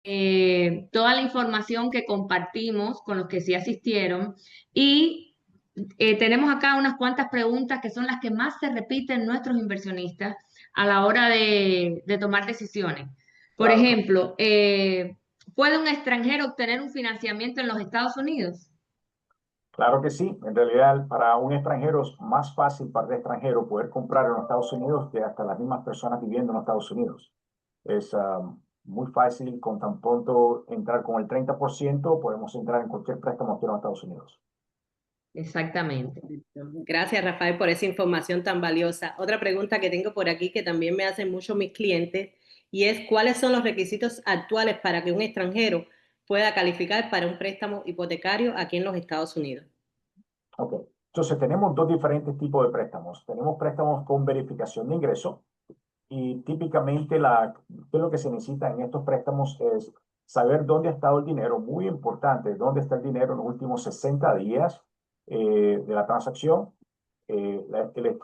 toda la información que compartimos con los que sí asistieron y tenemos acá unas cuantas preguntas que son las que más se repiten nuestros inversionistas a la hora de tomar decisiones. Por Claro, ejemplo, ¿puede un extranjero obtener un financiamiento en los Estados Unidos? claro que sí. En realidad, para un extranjero es más fácil para el extranjero poder comprar en los Estados Unidos que hasta las mismas personas viviendo en los Estados Unidos. Es muy fácil, con tan pronto entrar con el 30%, podemos entrar en cualquier préstamo aquí en los Estados Unidos. Exactamente. Gracias, Rafael, por esa información tan valiosa. Otra pregunta que tengo por aquí que también me hacen mucho mis clientes y es ¿cuáles son los requisitos actuales para que un extranjero pueda calificar para un préstamo hipotecario aquí en los Estados Unidos? Ok. Entonces, tenemos dos diferentes tipos de préstamos. Tenemos préstamos con verificación de ingreso y típicamente ¿qué es lo que se necesita en estos préstamos? Es saber dónde ha estado el dinero, muy importante, dónde está el dinero en los últimos 60 días de la transacción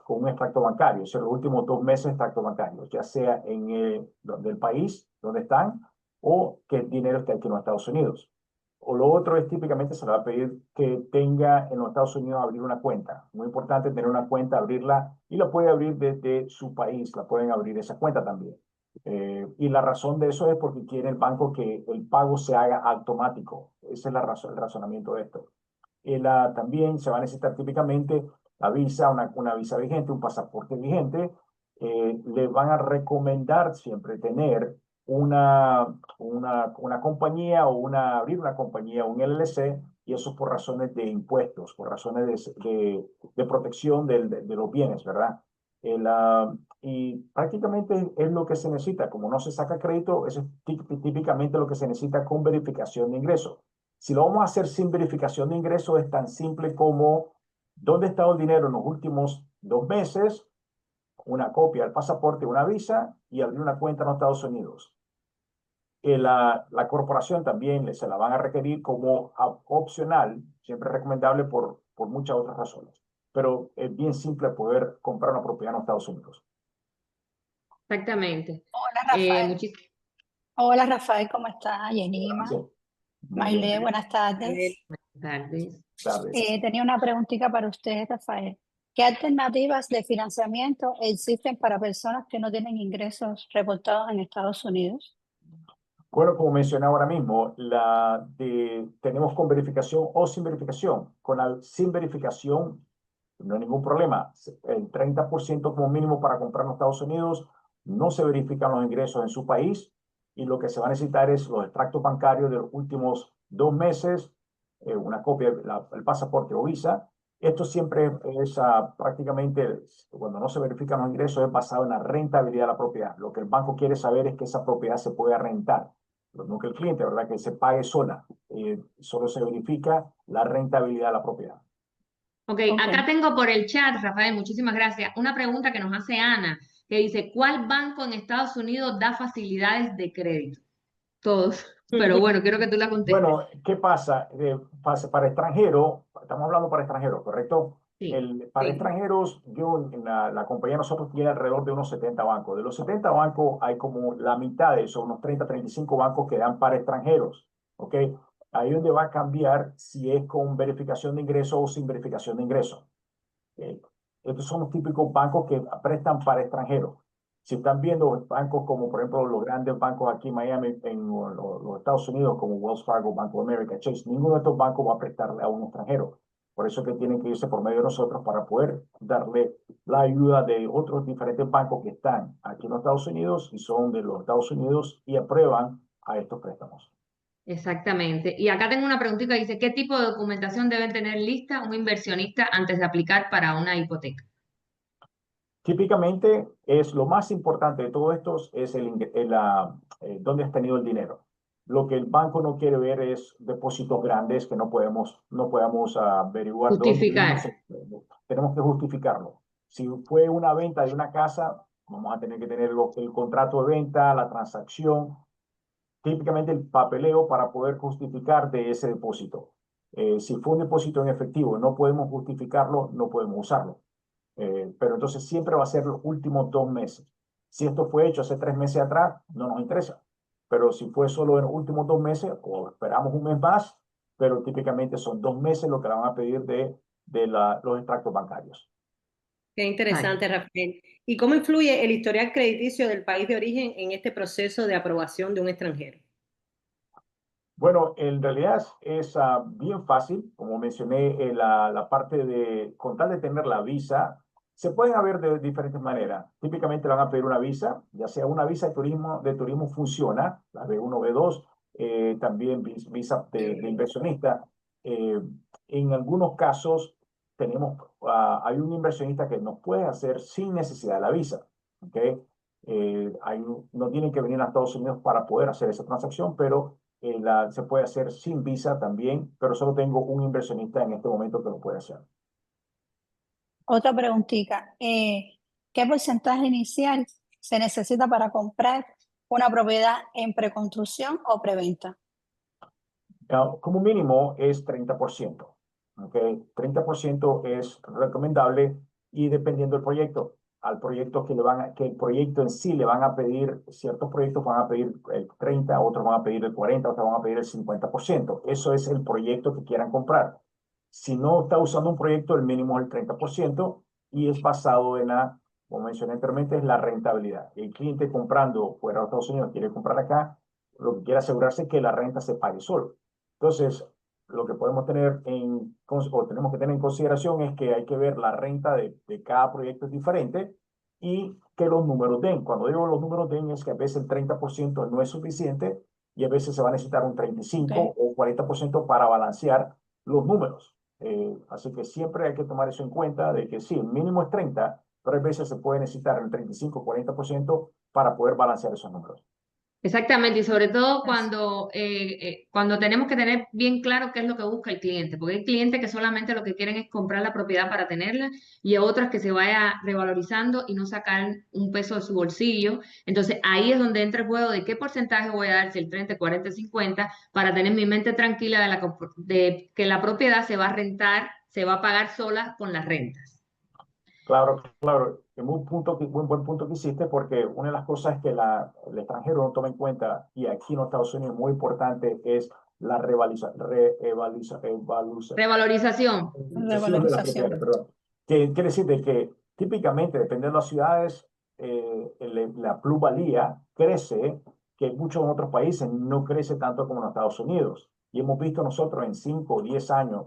con un extracto bancario, o sea, los últimos 2 meses de extracto bancario, ya sea del país donde están o que el dinero esté aquí en los Estados Unidos. O lo otro es típicamente se le va a pedir que tenga en los Estados Unidos abrir una cuenta. Muy importante tener una cuenta, abrirla y la puede abrir desde su país, la pueden abrir esa cuenta también. Y la razón de eso es porque quiere el banco que el pago se haga automático. Esa es la razón, el razonamiento de esto. También se va a necesitar típicamente la visa, una visa vigente, un pasaporte vigente. Le van a recomendar siempre tener una compañía abrir una compañía, un LLC, y eso por razones de impuestos, por razones de protección de los bienes, ¿verdad? Y prácticamente es lo que se necesita. Como no se saca crédito, eso es típicamente lo que se necesita con verificación de ingresos. Si lo vamos a hacer sin verificación de ingresos, es tan simple como dónde ha estado el dinero en los últimos 2 meses, una copia del pasaporte, una visa y abrir una cuenta en los Estados Unidos. La corporación también se la van a requerir como opcional, siempre recomendable por muchas otras razones. Pero es bien simple poder comprar una propiedad en los Estados Unidos. Exactamente. Hola Rafael. Muchis- Hola Rafael, ¿cómo está? Yenima, Sí, muy bien. Maile, buenas tardes. Buenas tardes. Tardes. Tenía una preguntita para usted, Rafael. ¿Qué alternativas de financiamiento existen para personas que no tienen ingresos reportados en Estados Unidos? Bueno, como mencioné ahora mismo, tenemos con verificación o sin verificación. Sin verificación no hay ningún problema. El 30% como mínimo para comprar en los Estados Unidos, no se verifican los ingresos en su país y lo que se va a necesitar es los extractos bancarios de los últimos 2 meses, una copia del pasaporte o visa. Esto siempre es prácticamente, cuando no se verifican los ingresos, es basado en la rentabilidad de la propiedad. Lo que el banco quiere saber es que esa propiedad se pueda rentar, pero no que el cliente, ¿verdad? Que se pague sola. Solo se verifica la rentabilidad de la propiedad. Ok, Ok. acá tengo por el chat, Rafael, muchísimas gracias, una pregunta que nos hace Ana, que dice, ¿cuál banco en Estados Unidos da facilidades de crédito? Todos, pero bueno, quiero que tú la contestes. Bueno, ¿qué pasa? Para extranjeros, estamos hablando para extranjeros, ¿correcto? Sí, Para sí. extranjeros, la compañía de nosotros tiene alrededor de unos 70 bancos. De los 70 bancos, hay como la mitad de esos, unos 30, 35 bancos que dan para extranjeros, ¿ok? Ahí es donde va a cambiar si es con verificación de ingresos o sin verificación de ingresos. Eh, Estos son los típicos bancos que prestan para extranjeros. Si están viendo bancos como, por ejemplo, los grandes bancos aquí en Miami, en los Estados Unidos, como Wells Fargo, Banco of America, Chase, ninguno de estos bancos va a prestarle a un extranjero. Por eso es que tienen que irse por medio de nosotros para poder darle la ayuda de otros diferentes bancos que están aquí en los Estados Unidos y son de los Estados Unidos y aprueban a estos préstamos. Exactamente. Y acá tengo una preguntita que dice, ¿qué tipo de documentación debe tener lista un inversionista antes de aplicar para una hipoteca? Típicamente es lo más importante de todo esto es dónde has tenido el dinero. Lo que el banco no quiere ver es depósitos grandes que no podamos averiguar dónde vino. Justificar. Tenemos que justificarlo. Si fue una venta de una casa, vamos a tener que tener el contrato de venta, la transacción, típicamente el papeleo para poder justificar de ese depósito. Si fue un depósito en efectivo, no podemos justificarlo, no podemos usarlo. Pero entonces siempre va a ser los últimos 2 meses. Si esto fue hecho hace 3 meses atrás, no nos interesa. pero si fue solo en los últimos 2 meses, o esperamos un mes más, pero típicamente son 2 meses lo que le van a pedir de los extractos bancarios. Qué interesante, Rafael. ¿Y cómo influye el historial crediticio del país de origen en este proceso de aprobación de un extranjero? Bueno, en realidad es bien fácil, como mencioné, la parte de, con tal de tener la visa, se pueden haber de diferentes maneras. Típicamente van a pedir una visa, ya sea una visa de turismo funciona, la B1, B2, también visa de inversionista. Eh, en algunos casos hay un inversionista que nos puede hacer sin necesidad de la visa, ¿ok? No tienen que venir a Estados Unidos para poder hacer esa transacción, pero se puede hacer sin visa también, pero solo tengo un inversionista en este momento que lo puede hacer. Otra preguntita. ¿Qué porcentaje inicial se necesita para comprar una propiedad en preconstrucción o preventa? Como mínimo es 30%. ¿Okay? 30% es recomendable y dependiendo del proyecto. Al proyecto que el proyecto en sí le van a pedir, ciertos proyectos van a pedir el 30, otros van a pedir el 40, otros van a pedir el 50%. Eso es el proyecto que quieran comprar. Si no está usando un proyecto, el mínimo es el 30% y es basado en como mencioné anteriormente, es la rentabilidad. El cliente comprando fuera de Estados Unidos quiere comprar acá, lo que quiere asegurarse es que la renta se pague solo. Entonces, lo que podemos tener o tenemos que tener en consideración es que hay que ver la renta de cada proyecto es diferente y que los números den. Cuando digo los números den es que a veces el 30% no es suficiente y a veces se va a necesitar un 35 o 40% para balancear los números. Así que siempre hay que tomar eso en cuenta de que sí, el mínimo es 30, pero a veces se puede necesitar el 35 o 40% para poder balancear esos números. Exactamente, y sobre todo cuando tenemos que tener bien claro qué es lo que busca el cliente, porque hay clientes que solamente lo que quieren es comprar la propiedad para tenerla y hay otras que se vaya revalorizando y no sacar un peso de su bolsillo. Entonces ahí es donde entra el juego de qué porcentaje voy a dar, si el 30, 40, 50, para tener mi mente tranquila de que la propiedad se va a rentar, se va a pagar sola con las rentas. Claro, claro. Es un buen punto que hiciste porque una de las cosas que el extranjero no toma en cuenta y aquí en los Estados Unidos es muy importante es la Revalorización. revalorización de las propiedades, perdón. Que quiere decir de que típicamente, dependiendo de las ciudades, la plusvalía crece, que en muchos otros países no crece tanto como en los Estados Unidos. Y hemos visto nosotros en 5 o 10 años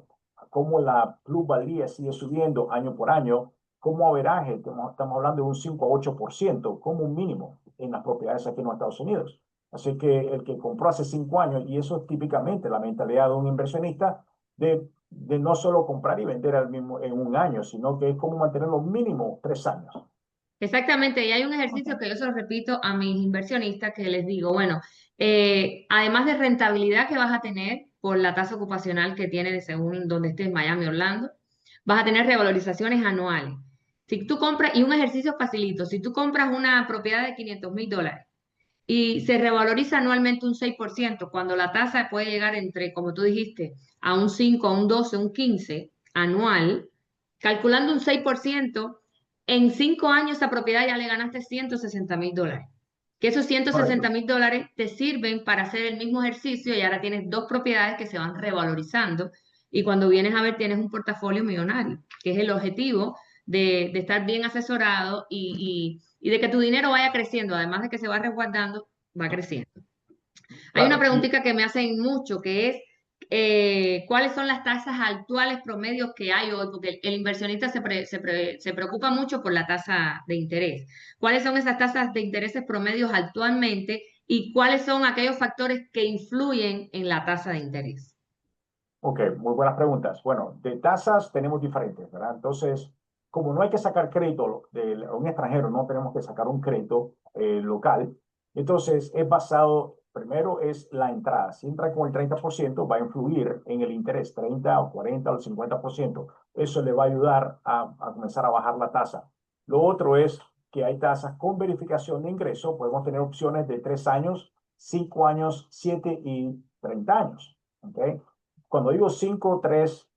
cómo la plusvalía sigue subiendo año por año como averaje, estamos hablando de un 5 a 8% como un mínimo en las propiedades aquí en los Estados Unidos. Así que el que compró hace 5 años, y eso es típicamente la mentalidad de un inversionista, de no solo comprar y vender en un año, sino que es como mantenerlo mínimo 3 años. Exactamente, y hay un ejercicio que yo se lo repito a mis inversionistas que les digo, bueno, además de rentabilidad que vas a tener por la tasa ocupacional que tienes según donde estés, Miami, Orlando, vas a tener revalorizaciones anuales. Si tú compras, y un ejercicio facilito, si tú compras una propiedad de $500,000 y se revaloriza anualmente un 6%, cuando la tasa puede llegar entre, como tú dijiste, a un 5, a un 12, un 15 anual, calculando un 6%, en 5 años esa propiedad ya le ganaste $160,000. Que esos Correcto. $160,000 te sirven para hacer el mismo ejercicio y ahora tienes dos propiedades que se van revalorizando y cuando vienes a ver tienes un portafolio millonario, que es el objetivo de estar bien asesorado y de que tu dinero vaya creciendo, además de que se va resguardando, va creciendo. Hay una Claro, preguntita que me hacen mucho, que es ¿cuáles son las tasas actuales promedios que hay hoy? Porque el inversionista se preocupa mucho por la tasa de interés. ¿Cuáles son esas tasas de intereses promedios actualmente y cuáles son aquellos factores que influyen en la tasa de interés? ok, muy buenas preguntas. Bueno, de tasas tenemos diferentes, ¿verdad? Entonces, como no hay que sacar crédito de un extranjero, no tenemos que sacar un crédito local, entonces es basado, primero es la entrada. Si entra con el 30%, va a influir en el interés, 30 o 40 o el 50%. Eso le va a ayudar a comenzar a bajar la tasa. Lo otro es que hay tasas con verificación de ingreso. Podemos tener opciones de 3 años, 5 años, 7 y 30 años. ¿Okay? Cuando digo 3,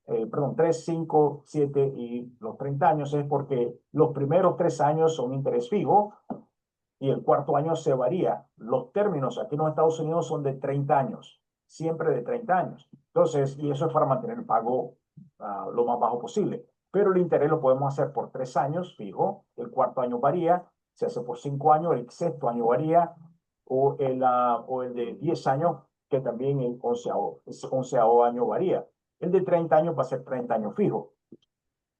5, 7 y los 30 años es porque los primeros 3 años son interés fijo y el cuarto año se varía. Los términos aquí en los Estados Unidos son de 30 años, siempre de 30 años. Entonces, y eso es para mantener el pago lo más bajo posible. Pero el interés lo podemos hacer por 3 años, fijo. El cuarto año varía, se hace por 5 años, el sexto año varía, o el de 10 años, que también el onceavo año varía. El de 30 años va a ser 30 años fijo.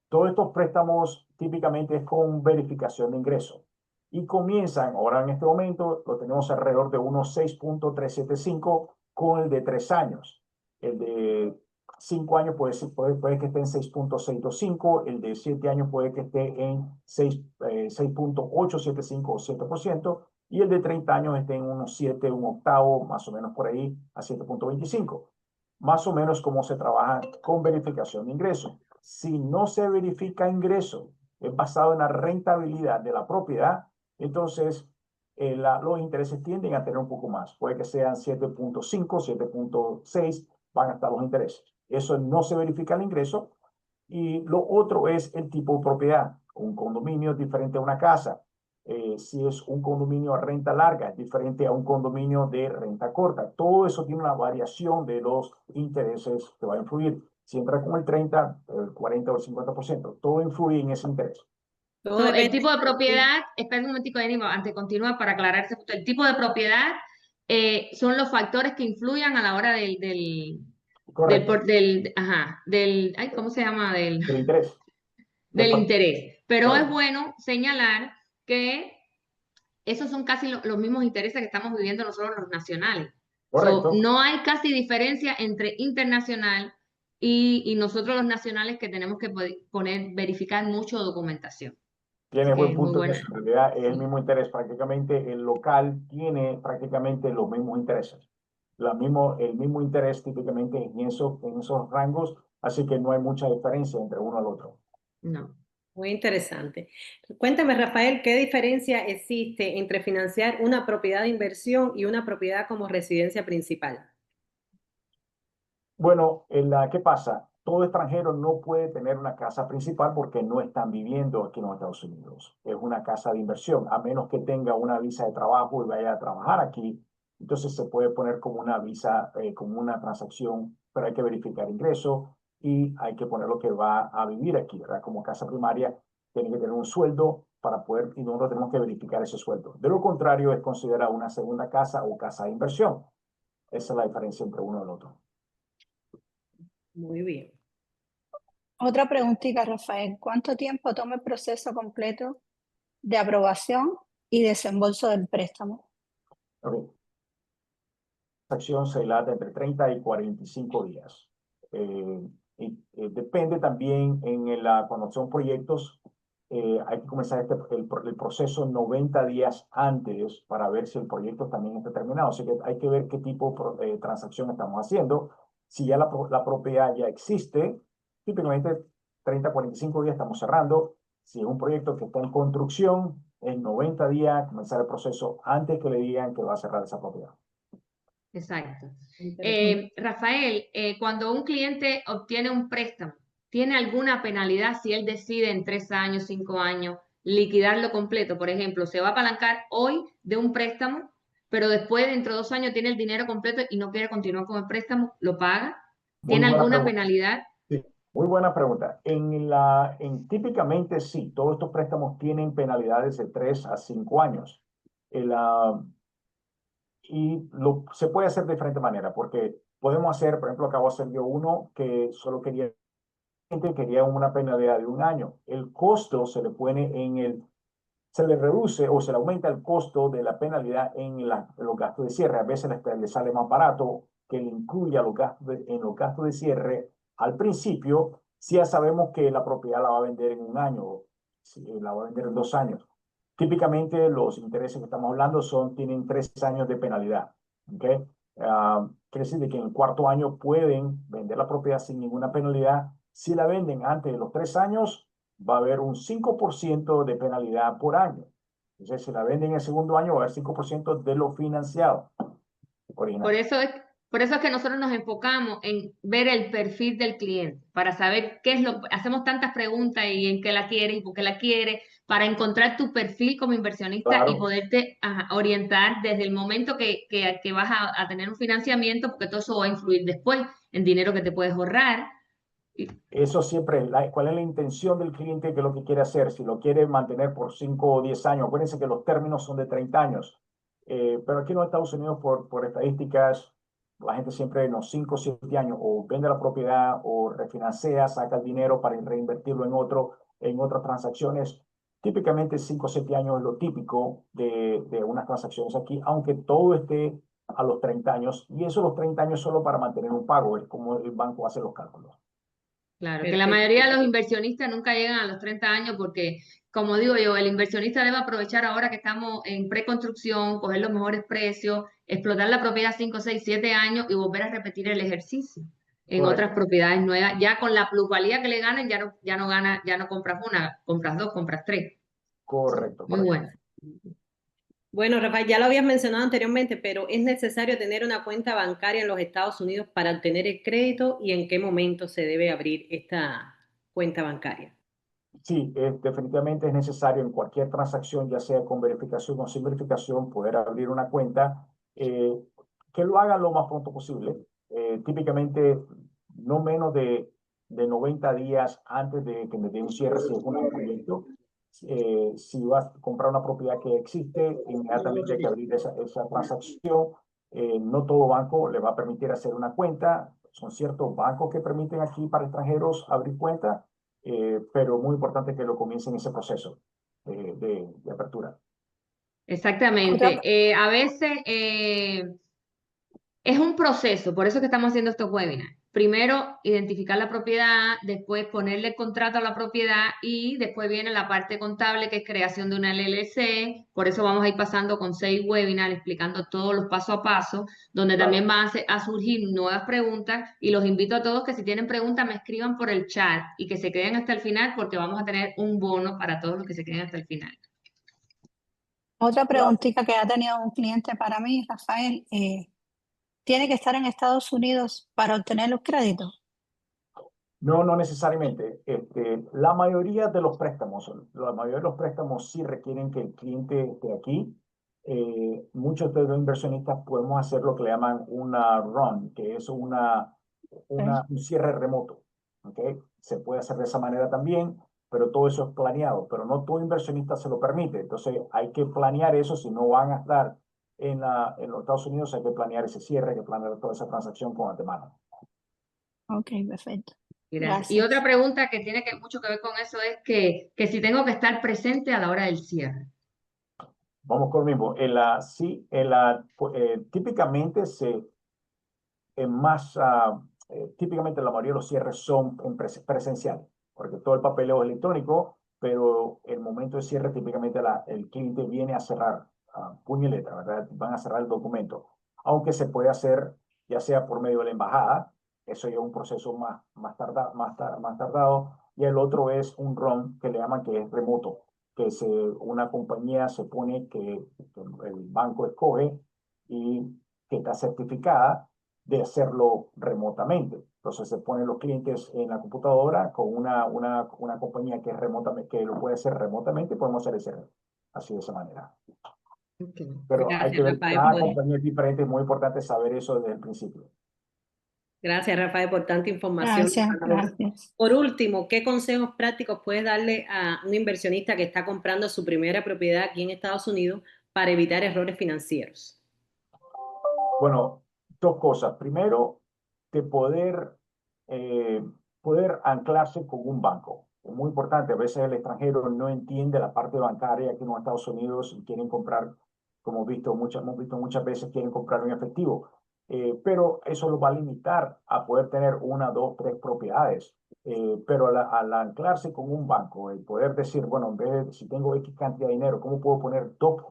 Todos estos préstamos típicamente es con verificación de ingreso y comienzan, ahora en este momento lo tenemos alrededor de unos 6.375 con el de 3 años. El de 5 años puede que esté en 6.625, el de 7 años puede que esté en 6.875 o 7%, y el de 30 años esté en unos 7, un octavo, más o menos por ahí, a 7.25. Más o menos cómo se trabaja con verificación de ingreso. Si no se verifica ingreso, es basado en la rentabilidad de la propiedad, entonces los intereses tienden a tener un poco más. Puede que sean 7.5, 7.6, van a estar los intereses. Eso no se verifica el ingreso. Y lo otro es el tipo de propiedad. Un condominio es diferente a una casa. Si es un condominio a renta larga, es diferente a un condominio de renta corta. Todo eso tiene una variación de los intereses que va a influir. Si entra con el 30, el 40 o el 50%, todo influye en ese interés. Todo El depende. tipo de propiedad, espera un momentico, Denis, antes de continuar para aclarar ese punto. El tipo de propiedad son los factores que influyan a la hora Correcto. ay, ¿cómo se llama? El interés. Del interés. Pero es Correcto. bueno señalar que esos son casi los mismos intereses que estamos viviendo nosotros los nacionales. Correcto. No hay casi diferencia entre internacional y nosotros los nacionales, que tenemos que verificar mucho documentación. Tiene Así que buen es muy punto en buena. eso. En realidad es el Sí. mismo interés. Prácticamente el local tiene prácticamente los mismos intereses. El mismo interés típicamente en esos rangos. Así que no hay mucha diferencia entre uno al otro. No. Muy interesante. Cuéntame, Rafael, ¿qué diferencia existe entre financiar una propiedad de inversión y una propiedad como residencia principal? Bueno, ¿qué pasa? Todo extranjero no puede tener una casa principal porque no están viviendo aquí en los Estados Unidos. Es una casa de inversión, a menos que tenga una visa de trabajo y vaya a trabajar aquí. Entonces se puede poner como una visa, como una transacción, pero hay que verificar ingresos y hay que poner lo que va a vivir aquí, ¿verdad? Como casa primaria, tiene que tener un sueldo para poder, y nosotros tenemos que verificar ese sueldo. De lo contrario, es considerada una segunda casa o casa de inversión. Esa es la diferencia entre uno y el otro. Muy bien. Otra preguntita, Rafael. ¿Cuánto tiempo toma el proceso completo de aprobación y desembolso del préstamo? Okay. La acción se dilata entre 30 y 45 días. Depende también cuando son proyectos, hay que comenzar el proceso 90 días antes para ver si el proyecto también está terminado. Así que hay que ver qué tipo de transacción estamos haciendo. Si ya la propiedad ya existe, típicamente 30 a 45 días estamos cerrando. Si es un proyecto que está en construcción, en 90 días comenzar el proceso antes que le digan que va a cerrar esa propiedad. Exacto. Interesante. Rafael, cuando un cliente obtiene un préstamo, ¿tiene alguna penalidad si él decide en 3 años, 5 años, liquidarlo completo? Por ejemplo, se va a apalancar hoy de un préstamo, pero después, dentro de 2 años, tiene el dinero completo y no quiere continuar con el préstamo, ¿lo paga? Muy ¿Tiene buena alguna pregunta. penalidad? Sí, muy buena pregunta. Típicamente sí, todos estos préstamos tienen penalidades de 3 a 5 años. Se puede hacer de diferente manera, porque podemos hacer, por ejemplo, acabo de hacer yo uno que solo quería una penalidad de 1 año. El costo se le reduce o se le aumenta el costo de la penalidad en los gastos de cierre. A veces le sale más barato que le incluya en los gastos de cierre al principio, si ya sabemos que la propiedad la va a vender en 1 año, si la va a vender en 2 años. Típicamente los intereses que estamos hablando tienen 3 años de penalidad. ¿Okay? Quiere decir que en el cuarto año pueden vender la propiedad sin ninguna penalidad. Si la venden antes de los 3 años, va a haber un 5% de penalidad por año. Entonces, si la venden en el segundo año, va a haber 5% de lo financiado original. Por eso es Por eso es que nosotros nos enfocamos en ver el perfil del cliente, para saber qué es hacemos tantas preguntas y en qué la quiere y por qué la quiere, para encontrar tu perfil como inversionista y Claro, poderte orientar desde el momento que vas a tener un financiamiento, porque todo eso va a influir después en dinero que te puedes ahorrar. eso siempre, ¿cuál es la intención del cliente? ¿Qué es lo que quiere hacer? Si lo quiere mantener por 5 o 10 años, acuérdense que los términos son de 30 años. Pero aquí en los Estados Unidos, por estadísticas, la gente siempre en los 5 o 7 años o vende la propiedad o refinancia, saca el dinero para reinvertirlo en otras transacciones. Típicamente 5 o 7 años es lo típico de unas transacciones aquí, aunque todo esté a los 30 años. Y eso los 30 años solo para mantener un pago, es como el banco hace los cálculos. Claro, que la Perfecto. mayoría de los inversionistas nunca llegan a los 30 años porque, como digo yo, el inversionista debe aprovechar ahora que estamos en preconstrucción, coger los mejores precios, explotar la propiedad 5, 6, 7 años y volver a repetir el ejercicio en otras Correcto, propiedades nuevas. Ya con la plusvalía que le ganen, ya no compras una, compras dos, compras tres. correcto, Muy correcto. bueno. Bueno, Rafael, ya lo habías mencionado anteriormente, pero ¿es necesario tener una cuenta bancaria en los Estados Unidos para obtener el crédito y en qué momento se debe abrir esta cuenta bancaria? Sí, definitivamente es necesario en cualquier transacción, ya sea con verificación o sin verificación, poder abrir una cuenta, que lo hagan lo más pronto posible. Típicamente, no menos de 90 días antes de que me dé un cierre, si es un proyecto. Si vas a comprar una propiedad que existe, inmediatamente hay que abrir esa transacción. No todo banco le va a permitir hacer una cuenta. Son ciertos bancos que permiten aquí para extranjeros abrir cuenta, pero muy importante que lo comiencen ese proceso de apertura. Otra, Exactamente. A veces es un proceso, por eso es que estamos haciendo estos webinars. Primero, identificar la propiedad, después ponerle contrato a la propiedad y después viene la parte contable, que es creación de una LLC. Por eso vamos a ir pasando con 6 webinars explicando todos los paso a paso, donde también Claro, van a surgir nuevas preguntas. Y los invito a todos que si tienen preguntas me escriban por el chat y que se queden hasta el final porque vamos a tener un bono para todos los que se queden hasta el final. otra claro. preguntita que ha tenido un cliente para mí, Rafael, ¿tiene que estar en Estados Unidos para obtener los créditos? No, no necesariamente. La mayoría de los préstamos, la mayoría de los préstamos sí requieren que el cliente esté aquí. Muchos de los inversionistas podemos hacer lo que le llaman una run, que es ¿Ok? un cierre remoto. ¿Ok? Se puede hacer de esa manera también, pero todo eso es planeado. Pero no todo inversionista se lo permite. Entonces hay que planear eso. Si no van a estar en los Estados Unidos, hay que planear ese cierre, hay que planear toda esa transacción con antemano. Ok, perfecto. Gracias. Y otra Gracias. pregunta que tiene mucho que ver con eso es que si tengo que estar presente a la hora del cierre. Vamos con lo mismo. Sí, típicamente típicamente la mayoría de los cierres son presenciales, porque todo el papeleo es electrónico, pero el momento de cierre típicamente el cliente viene a cerrar puño y letra, ¿verdad? Van a cerrar el documento, aunque se puede hacer ya sea por medio de la embajada, eso ya es un proceso más tardado, y el otro es un RON que le llaman que es remoto, una compañía se pone que el banco escoge y que está certificada de hacerlo remotamente. Entonces se ponen los clientes en la computadora con una compañía que, que lo puede hacer remotamente, podemos hacer así de esa manera. Ok. Pero hay que Gracias, ver, Rafael, cada compañía es diferente, es muy importante saber eso desde el principio. gracias, Rafael, por tanta información. Gracias, gracias. Por último, ¿qué consejos prácticos puedes darle a un inversionista que está comprando su primera propiedad aquí en Estados Unidos para evitar errores financieros? Bueno, dos cosas. Primero, de eh, poder anclarse con un banco. Es muy importante. A veces el extranjero no entiende la parte bancaria aquí en los Estados Unidos y quieren comprar, como hemos visto muchas veces, quieren comprar en efectivo. Pero eso lo va a limitar a poder tener una, dos, tres propiedades. Pero al anclarse con un banco, el poder decir, bueno, en vez de si tengo X cantidad de dinero, ¿cómo puedo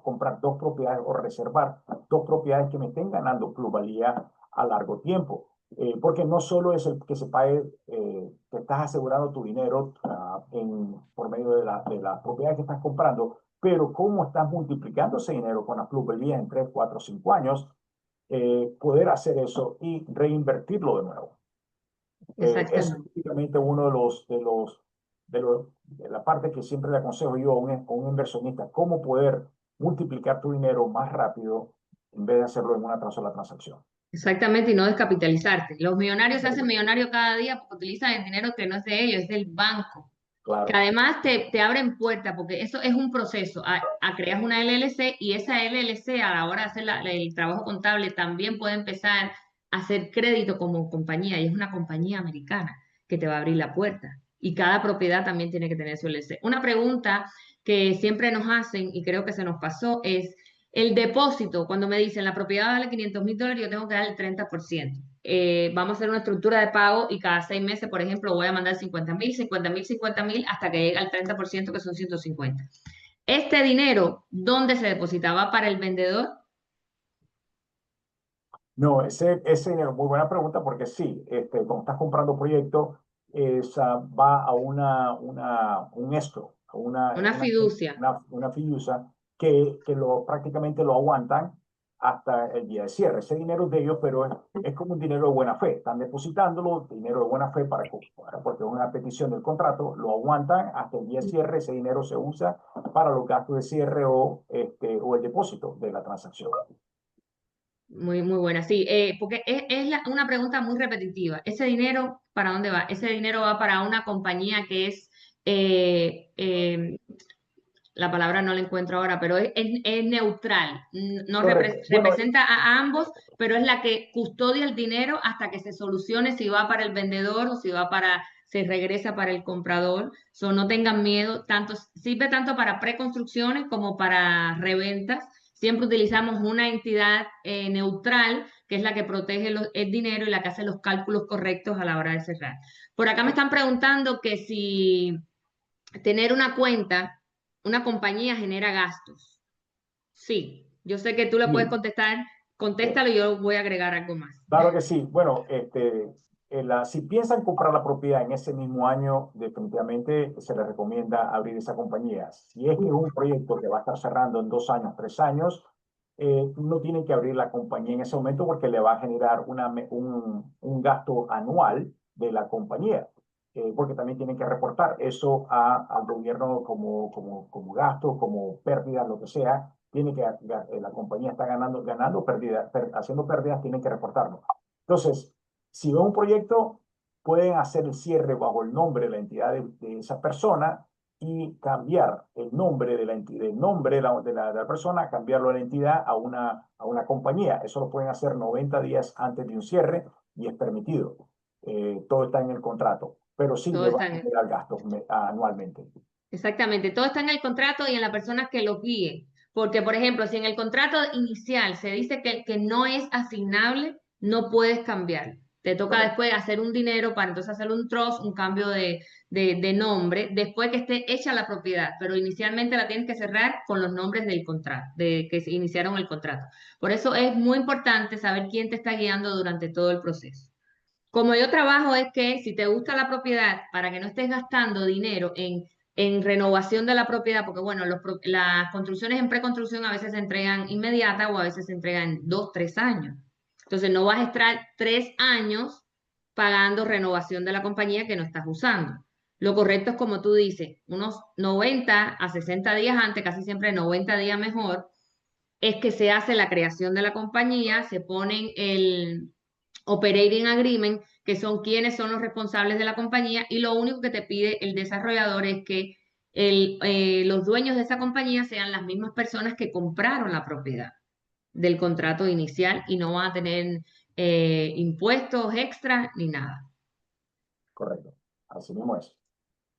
comprar dos propiedades o reservar dos propiedades que me estén ganando plusvalía a largo tiempo? Porque no solo es el que se pague, que estás asegurando tu dinero por medio de la propiedad que estás comprando, pero cómo estás multiplicando ese dinero con la plusvalía en 3, 4, 5 años, poder hacer eso y reinvertirlo de nuevo. Eso es Exactamente. típicamente uno de la parte que siempre le aconsejo yo a un inversionista, cómo poder multiplicar tu dinero más rápido en vez de hacerlo en una sola transacción. Exactamente, y no descapitalizarte. Los millonarios se hacen millonarios cada día porque utilizan el dinero que no es de ellos, es del banco. Que Claro, además te abren puertas, porque eso es un proceso. A crear una LLC y esa LLC a la hora de hacer el trabajo contable también puede empezar a hacer crédito como compañía, y es una compañía americana que te va a abrir la puerta. Y cada propiedad también tiene que tener su LLC. Una pregunta que siempre nos hacen, y creo que se nos pasó, es el depósito. Cuando me dicen la propiedad vale $500,000, yo tengo que dar el 30%. Vamos a hacer una estructura de pago y cada 6 meses, por ejemplo, voy a mandar 50,000, 50,000, 50,000 hasta que llegue al 30%, que son 150. Este dinero, ¿dónde se deposita? ¿Va para el vendedor? no, ese dinero, muy buena pregunta, porque sí, cuando estás comprando proyectos, va a un escrow, a Una fiducia. una fiducia que prácticamente lo aguantan hasta el día de cierre. Ese dinero es de ellos, pero es como un dinero de buena fe. Están depositándolo, dinero de buena fe porque es una petición del contrato, lo aguantan hasta el día de cierre. Ese dinero se usa para los gastos de cierre o el depósito de la transacción. Muy, muy buena, sí, porque una pregunta muy repetitiva. ¿Ese dinero para dónde va? Ese dinero va para una compañía que es, la palabra no la encuentro ahora, pero es neutral, no Correcto. Bueno, representa a ambos, pero es la que custodia el dinero hasta que se solucione si va para el vendedor o si va se regresa para el comprador. No tengan miedo, sirve tanto para preconstrucciones como para reventas. Siempre utilizamos una entidad neutral, que es la que protege el dinero y la que hace los cálculos correctos a la hora de cerrar. Por acá me están preguntando que si tener una cuenta, una compañía genera gastos. Sí, yo sé que tú le puedes sí. contestar, contéstalo y yo voy a agregar algo más. Claro que sí. Bueno, si piensan comprar la propiedad en ese mismo año, definitivamente se les recomienda abrir esa compañía. Si es que es un proyecto que va a estar cerrando en 2 años, 3 años, no tienen que abrir la compañía en ese momento porque le va a generar un gasto anual de la compañía, porque también tienen que reportar eso al gobierno como gasto, como pérdida, lo que sea. La compañía está ganando pérdidas, haciendo pérdidas, tienen que reportarlo. Entonces, si ven un proyecto, pueden hacer el cierre bajo el nombre de la entidad de esa persona y cambiar el nombre de la entidad, el nombre de la persona, cambiarlo de la entidad a una compañía. Eso lo pueden hacer 90 días antes de un cierre y es permitido. Todo está en el contrato, pero sí Todo le va está a generar gastos anualmente. exactamente, todo está en el contrato y en la persona que lo guíe. Porque, por ejemplo, si en el contrato inicial se dice que el que no es asignable, no puedes cambiar. Te toca Correcto. después hacer un dinero para entonces hacer un trust, un cambio de nombre, después que esté hecha la propiedad. Pero inicialmente la tienes que cerrar con los nombres del contrato, de que se iniciaron el contrato. Por eso es muy importante saber quién te está guiando durante todo el proceso. Como yo trabajo es que si te gusta la propiedad, para que no estés gastando dinero en renovación de la propiedad, porque bueno, las construcciones en preconstrucción a veces se entregan inmediata o a veces se entregan 2, 3 años. Entonces no vas a estar 3 años pagando renovación de la compañía que no estás usando. Lo correcto es como tú dices, unos 90 a 60 días antes, casi siempre 90 días mejor, es que se hace la creación de la compañía, se ponen el operating agreement, que son quienes son los responsables de la compañía, y lo único que te pide el desarrollador es que los dueños de esa compañía sean las mismas personas que compraron la propiedad del contrato inicial y no van a tener impuestos extra ni nada. Correcto. Así mismo es.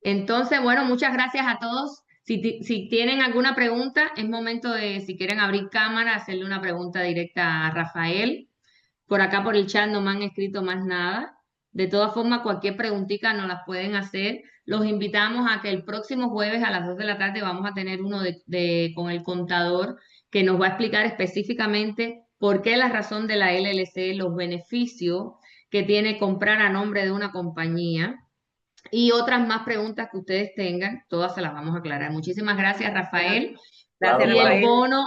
Entonces, bueno, muchas gracias a todos. Si tienen alguna pregunta, es momento de, si quieren abrir cámara, hacerle una pregunta directa a Rafael. Por acá por el chat no me han escrito más nada. De todas formas, cualquier preguntita nos las pueden hacer. Los invitamos a que el próximo jueves a las 2 de la tarde vamos a tener uno con el contador que nos va a explicar específicamente por qué la razón de la LLC, los beneficios que tiene comprar a nombre de una compañía y otras más preguntas que ustedes tengan, todas se las vamos a aclarar. Muchísimas gracias, Rafael. Gracias, Y Claro, Rafael.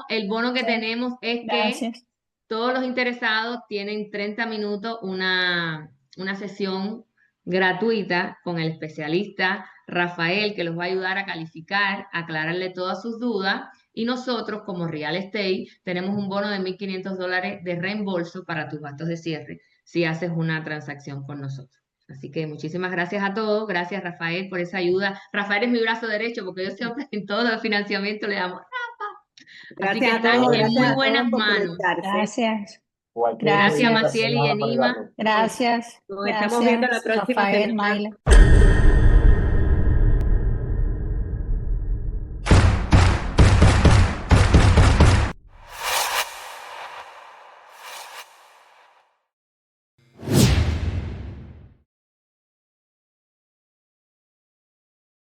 el bono que Sí, tenemos es que gracias. todos los interesados tienen 30 minutos una sesión gratuita con el especialista Rafael, que los va a ayudar a calificar, a aclararle todas sus dudas. Y nosotros, como Real Estate, tenemos un bono de $1.500 de reembolso para tus gastos de cierre si haces una transacción con nosotros. Así que muchísimas gracias a todos. Gracias, Rafael, por esa ayuda. Rafael es mi brazo derecho porque yo siempre en todo el financiamiento le damos Rafa. Así que Gracias a están todos, en gracias muy a todos buenas por manos. conectarse. Gracias, Cualquier Gracias, Gracias. cosita, Maciel y nada para Enima. ayudarlos. gracias, Nos estamos viendo la gracias, próxima Rafael, semana. Mayla.